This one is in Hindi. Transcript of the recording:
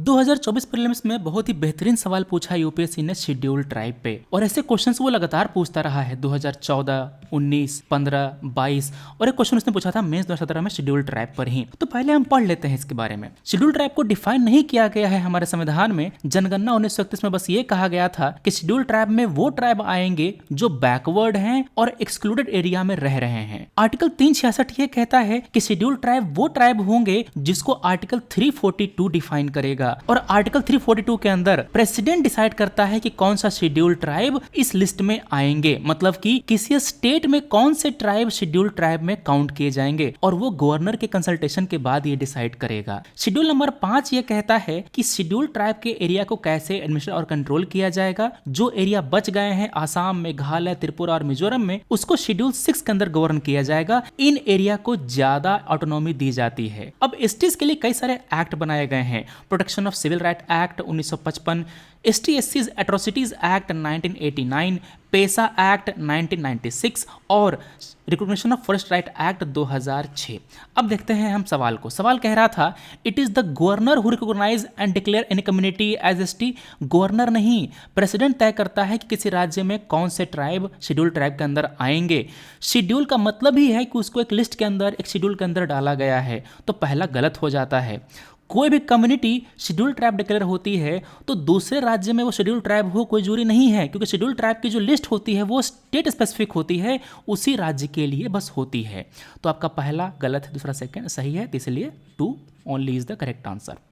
2024 प्रीलिम्स में बहुत ही बेहतरीन सवाल पूछा यूपीएससी ने शेड्यूल ट्राइब पे, और ऐसे क्वेश्चंस वो लगातार पूछता रहा है 2014, 19, 15, 22 और एक क्वेश्चन उसने पूछा था मेंस 2017 में शेड्यूल ट्राइब पर ही। तो पहले हम पढ़ लेते हैं इसके बारे में। शेड्यूल ट्राइब को डिफाइन नहीं किया गया है हमारे संविधान में। जनगणना 1931 में बस ये कहा गया था कि शेड्यूल ट्राइब में वो ट्राइब आएंगे जो बैकवर्ड हैं और एक्सक्लूडेड एरिया में रह रहे हैं। आर्टिकल 366 ये कहता है कि शेड्यूल ट्राइब वो ट्राइब होंगे जिसको आर्टिकल 342 डिफाइन करेगा, और आर्टिकल 342 के अंदर प्रेसिडेंट डिसाइड करता है कि कौन सा शेड्यूल ट्राइब इस लिस्ट में आएंगे, मतलब कि किसी स्टेट में कौन से ट्राइब शेड्यूल ट्राइब में काउंट किए जाएंगे, और वो गवर्नर के कंसल्टेशन के बाद ये डिसाइड करेगा। शेड्यूल नंबर 5 ये कहता है कि शेड्यूल ट्राइब के एरिया को कैसे एडमिनिस्ट्रेट और कंट्रोल किया जाएगा। जो एरिया बच गए हैं आसाम, मेघालय, त्रिपुरा और मिजोरम में, उसको शेड्यूल 6 के अंदर गवर्न किया जाएगा। इन एरिया को ज्यादा ऑटोनॉमी दी जाती है। अब एसटीज के लिए कई सारे एक्ट बनाए गए हैं। Protection of civil right act 1955, ST/SCs atrocities act 1989, PESA act 1996 और recognition of first right act 2006। अब देखते हैं हम सवाल को। सवाल कह रहा था it is the governor who recognize and declare any community as ST। Governor नहीं, प्रेसिडेंट तय करता है कि किसी राज्य में कौन से ट्राइब शेड्यूल ट्राइब के अंदर आएंगे। शेड्यूल का मतलब ही है कि उसको एक लिस्ट के अंदर, एक शेड्यूल के अंदर डाला गया है, तो पहला गलत हो जाता है। कोई भी कम्युनिटी शेड्यूल ट्राइब डिक्लेयर होती है तो दूसरे राज्य में वो शेड्यूल ट्राइब हो कोई जरूरी नहीं है, क्योंकि शेड्यूल ट्राइब की जो लिस्ट होती है वो स्टेट स्पेसिफिक होती है, उसी राज्य के लिए बस होती है। तो आपका पहला गलत है, दूसरा सेकंड सही है, तो इसलिए 2 only is the correct answer.